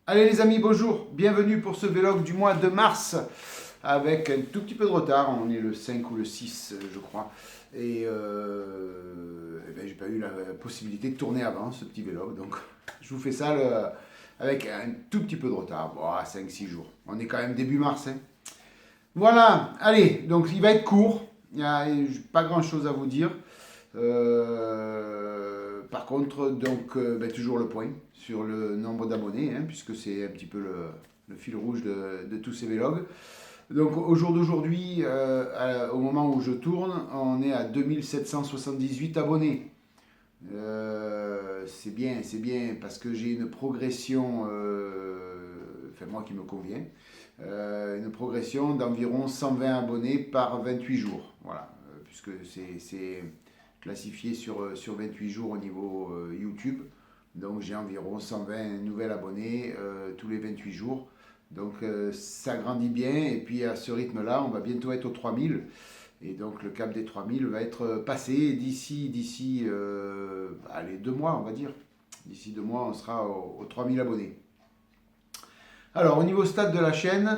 Allez les amis, bonjour, bienvenue pour ce vlog du mois de mars avec un tout petit peu de retard, on est le 5 ou le 6 je crois et j'ai pas eu la possibilité de tourner avant ce petit vlog donc je vous fais ça avec un tout petit peu de retard, bon, 5-6 jours, on est quand même début mars hein. Voilà, allez, donc il va être court, il n'y a pas grand chose à vous dire. Par contre, donc, toujours le point sur le nombre d'abonnés, hein, puisque c'est un petit peu le fil rouge de tous ces vlogs. Donc au jour d'aujourd'hui, au moment où je tourne, on est à 2778 abonnés. C'est bien parce que j'ai une progression, enfin moi qui me convient, une progression d'environ 120 abonnés par 28 jours. Voilà, puisque c'est classifié sur 28 jours au niveau YouTube. Donc j'ai environ 120 nouvelles abonnés tous les 28 jours. Donc ça grandit bien et puis à ce rythme-là, on va bientôt être aux 3000. Et donc le cap des 3000 va être passé d'ici allez, 2 mois, on va dire. D'ici 2 mois, on sera aux 3000 abonnés. Alors au niveau stade de la chaîne,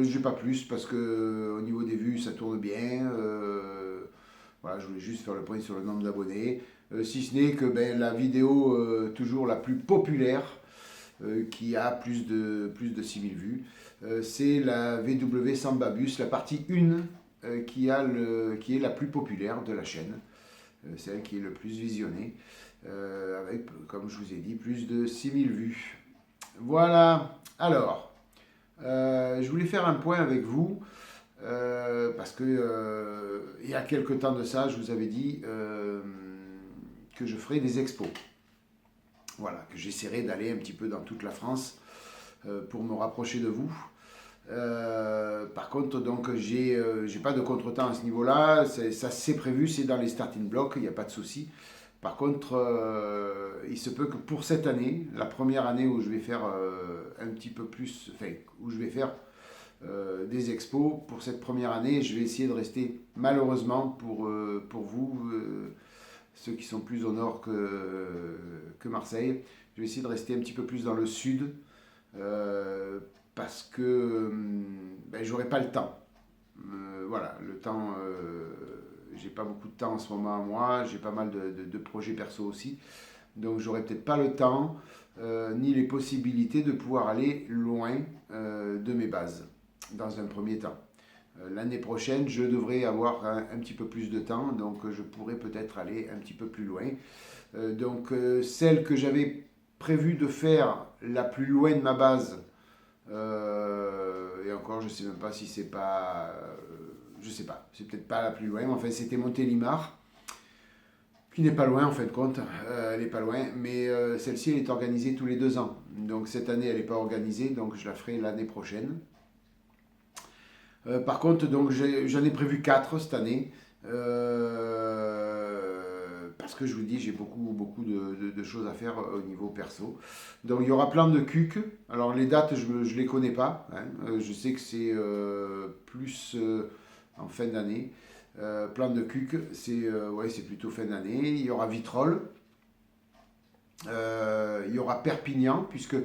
j'ai pas plus parce que au niveau des vues, ça tourne bien. Voilà, je voulais juste faire le point sur le nombre d'abonnés. Si ce n'est que la vidéo toujours la plus populaire, qui a plus de 6000 vues, c'est la VW Samba Bus, la partie 1 qui est la plus populaire de la chaîne, celle qui est le plus visionnée, avec, comme je vous ai dit, plus de 6000 vues. Voilà, alors, je voulais faire un point avec vous, parce que il y a quelque temps de ça, je vous avais dit que je ferais des expos. Voilà, que j'essaierai d'aller un petit peu dans toute la France pour me rapprocher de vous. Par contre, donc, j'ai pas de contretemps à ce niveau-là. Ça, c'est prévu, c'est dans les starting blocks, il n'y a pas de souci. Par contre, il se peut que pour cette année, la première année où je vais faire un petit peu plus, enfin, où je vais faire des expos, pour cette première année, je vais essayer de rester, malheureusement pour vous, ceux qui sont plus au nord que Marseille, je vais essayer de rester un petit peu plus dans le sud, parce que j'aurai pas le temps. Voilà, le temps, j'ai pas beaucoup de temps en ce moment à moi, j'ai pas mal de projets perso aussi, donc j'aurai peut-être pas le temps ni les possibilités de pouvoir aller loin de mes bases dans un premier temps. L'année prochaine, je devrais avoir un petit peu plus de temps, donc je pourrais peut-être aller un petit peu plus loin. Donc celle que j'avais prévu de faire la plus loin de ma base, et encore je sais même pas si c'est pas, je sais pas, c'est peut-être pas la plus loin, mais enfin c'était Montélimar, qui n'est pas loin en fin de compte, elle n'est pas loin, mais celle-ci elle est organisée tous les 2 ans. Donc cette année elle n'est pas organisée, donc je la ferai l'année prochaine. Par contre, donc j'en ai prévu 4 cette année. Parce que je vous dis, j'ai beaucoup de choses à faire au niveau perso. Donc il y aura plein de cucs. Alors les dates, je ne les connais pas, hein. Je sais que c'est plus en fin d'année. Plan de cucs, ouais, c'est plutôt fin d'année. Il y aura Vitrolles. Il y aura Perpignan, puisque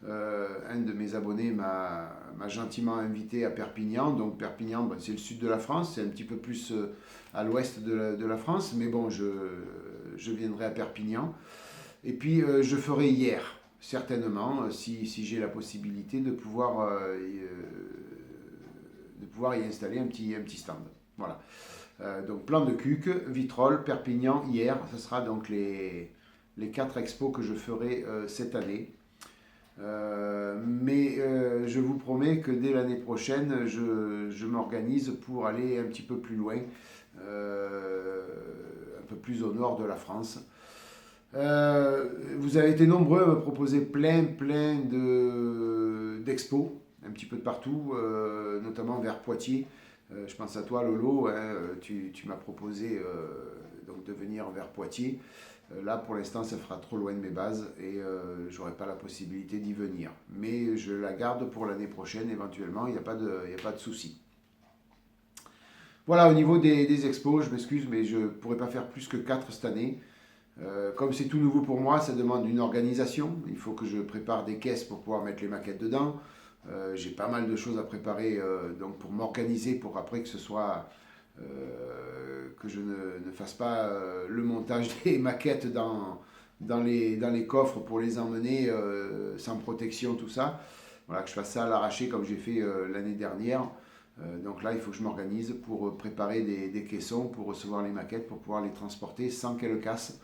un de mes abonnés m'a gentiment invité à Perpignan. Donc Perpignan, c'est le sud de la France, c'est un petit peu plus à l'ouest de la France, mais bon, je viendrai à Perpignan. Et puis je ferai hier, certainement, si j'ai la possibilité de pouvoir y installer un petit stand. Voilà. Donc plan de Cuc, Vitrolles, Perpignan, hier, ce sera donc les 4 expos que je ferai cette année. Mais je vous promets que dès l'année prochaine, je m'organise pour aller un petit peu plus loin, un peu plus au nord de la France. Vous avez été nombreux à me proposer plein d'expos, un petit peu de partout, notamment vers Poitiers. Je pense à toi Lolo, hein, tu m'as proposé donc de venir vers Poitiers. Là, pour l'instant, ça fera trop loin de mes bases et j'aurai pas la possibilité d'y venir. Mais je la garde pour l'année prochaine, éventuellement, il n'y a pas de souci. Voilà, au niveau des expos, je m'excuse, mais je ne pourrai pas faire plus que 4 cette année. Comme c'est tout nouveau pour moi, ça demande une organisation. Il faut que je prépare des caisses pour pouvoir mettre les maquettes dedans. J'ai pas mal de choses à préparer donc pour m'organiser pour après que ce soit que je ne fasse pas le montage des maquettes dans les coffres pour les emmener sans protection, tout ça. Voilà, que je fasse ça à l'arraché comme j'ai fait l'année dernière. Donc là, il faut que je m'organise pour préparer des caissons, pour recevoir les maquettes, pour pouvoir les transporter sans qu'elles cassent.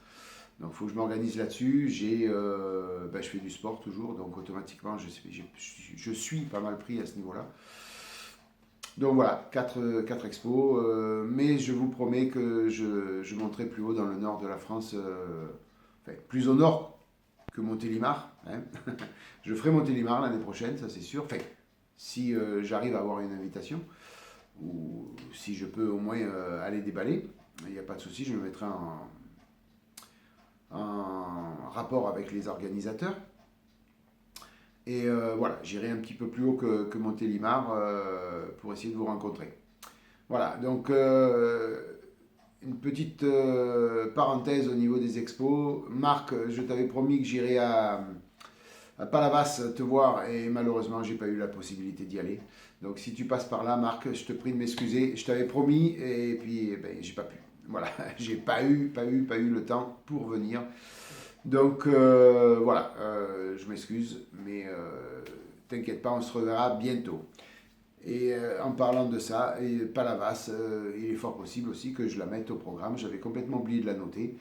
Donc il faut que je m'organise là-dessus. Je fais du sport toujours, donc automatiquement, je suis pas mal pris à ce niveau-là. Donc voilà, 4 expos, mais je vous promets que je monterai plus haut dans le nord de la France, enfin, plus au nord que Montélimar. Hein. Je ferai Montélimar l'année prochaine, ça c'est sûr. Enfin, si j'arrive à avoir une invitation, ou si je peux au moins aller déballer, il n'y a pas de souci, je me mettrai en rapport avec les organisateurs. Et voilà, j'irai un petit peu plus haut que Montélimar pour essayer de vous rencontrer. Voilà, donc une petite parenthèse au niveau des expos. Marc, je t'avais promis que j'irais à Palavas te voir et malheureusement, j'ai pas eu la possibilité d'y aller. Donc si tu passes par là, Marc, je te prie de m'excuser. Je t'avais promis et puis j'ai pas pu. Voilà, j'ai pas eu le temps pour venir. Donc voilà, je m'excuse, mais t'inquiète pas, on se reverra bientôt. Et en parlant de ça, et Palavas, il est fort possible aussi que je la mette au programme. J'avais complètement oublié de la noter.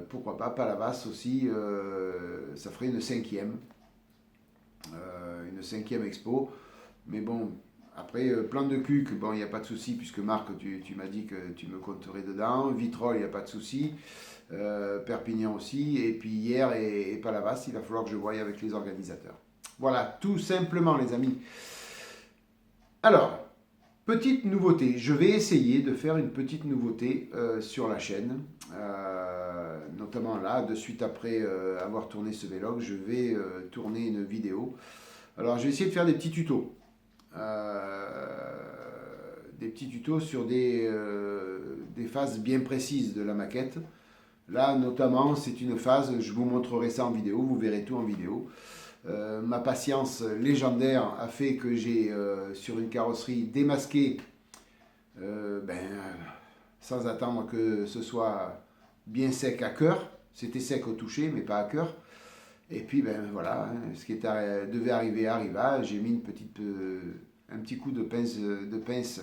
Pourquoi pas Palavas aussi, ça ferait une cinquième expo. Mais bon, après, plan de Cuc, bon, il n'y a pas de souci, puisque Marc, tu m'as dit que tu me compterais dedans. Vitrolles, il n'y a pas de souci. Perpignan aussi. Et puis hier et Palavas, il va falloir que je voie avec les organisateurs. Voilà, tout simplement, les amis. Alors, petite nouveauté. Je vais essayer de faire une petite nouveauté sur la chaîne. Notamment là, de suite après avoir tourné ce vlog, je vais tourner une vidéo. Alors, je vais essayer de faire des petits tutos. Sur des phases bien précises de la maquette. Là, notamment, c'est une phase, je vous montrerai ça en vidéo, vous verrez tout en vidéo. Ma patience légendaire a fait que j'ai, sur une carrosserie, démasqué, sans attendre que ce soit bien sec à cœur. C'était sec au toucher, mais pas à cœur. Et puis, voilà, ce qui devait arriver arriva. J'ai mis un petit coup de pince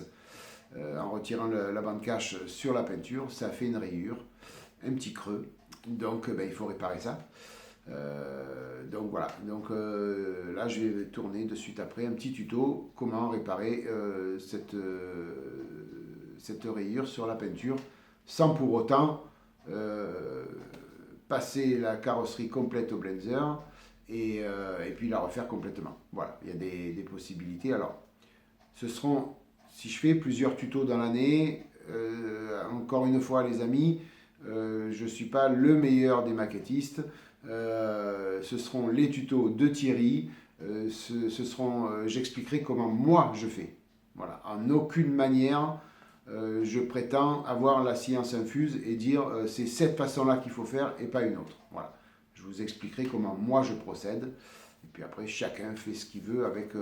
en retirant la bande cache sur la peinture. Ça a fait une rayure, un petit creux. Donc, il faut réparer ça. Donc voilà, là je vais tourner de suite après un petit tuto comment réparer cette rayure sur la peinture sans pour autant passer la carrosserie complète au Blenzer et puis la refaire complètement. Voilà, il y a des possibilités. Alors, ce seront, si je fais plusieurs tutos dans l'année, encore une fois les amis, je ne suis pas le meilleur des maquettistes. Ce seront les tutos de Thierry. J'expliquerai comment moi je fais. Voilà, en aucune manière je prétends avoir la science infuse et dire c'est cette façon-là qu'il faut faire et pas une autre. Voilà, je vous expliquerai comment moi je procède. Et puis après, chacun fait ce qu'il veut avec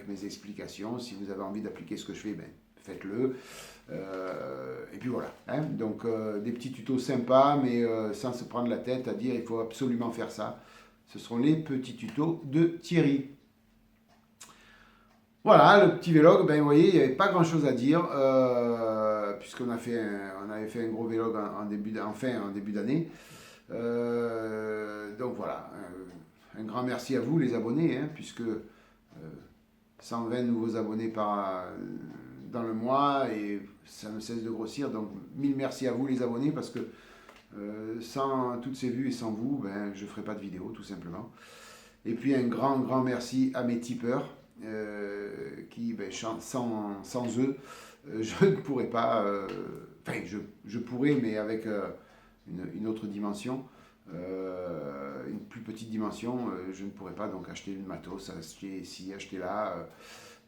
mes explications. Si vous avez envie d'appliquer ce que je fais, faites-le. Et puis voilà. Hein. Donc, des petits tutos sympas, mais sans se prendre la tête à dire il faut absolument faire ça. Ce seront les petits tutos de Thierry. Voilà, le petit vlog, vous voyez, il n'y avait pas grand chose à dire, puisqu'on avait fait un gros vlog en début d'année. Donc voilà, un grand merci à vous les abonnés, hein, puisque 120 nouveaux abonnés dans le mois et ça ne cesse de grossir. Donc 1000 merci à vous les abonnés parce que sans toutes ces vues et sans vous, je ne ferai pas de vidéo tout simplement. Et puis un grand merci à mes tipeurs qui, sans eux, je ne pourrais pas, je pourrais mais avec une autre dimension. Une plus petite dimension, je ne pourrais pas donc acheter le matos, acheter ici, acheter là,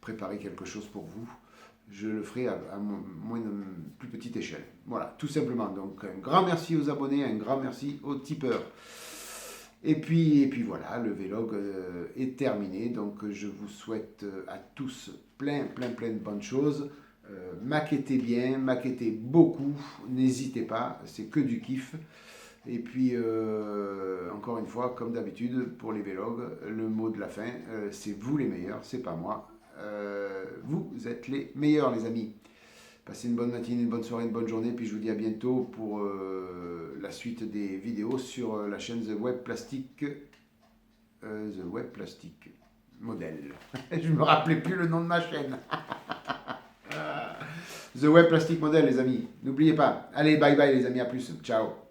préparer quelque chose pour vous. je le ferai à plus petite échelle. Voilà, tout simplement. Donc un grand merci aux abonnés, un grand merci aux tipeurs. Et puis voilà, le vlog est terminé. Donc je vous souhaite à tous plein de bonnes choses. Maquettez bien, maquettez beaucoup, n'hésitez pas, c'est que du kiff. Et puis, encore une fois, comme d'habitude, pour les vlogs, le mot de la fin, c'est vous les meilleurs, c'est pas moi. Vous êtes les meilleurs, les amis. Passez une bonne matinée, une bonne soirée, une bonne journée, puis je vous dis à bientôt pour la suite des vidéos sur la chaîne The Web Plastic Model. Je me rappelais plus le nom de ma chaîne. The Web Plastic Model, les amis. N'oubliez pas. Allez, bye bye les amis, à plus. Ciao.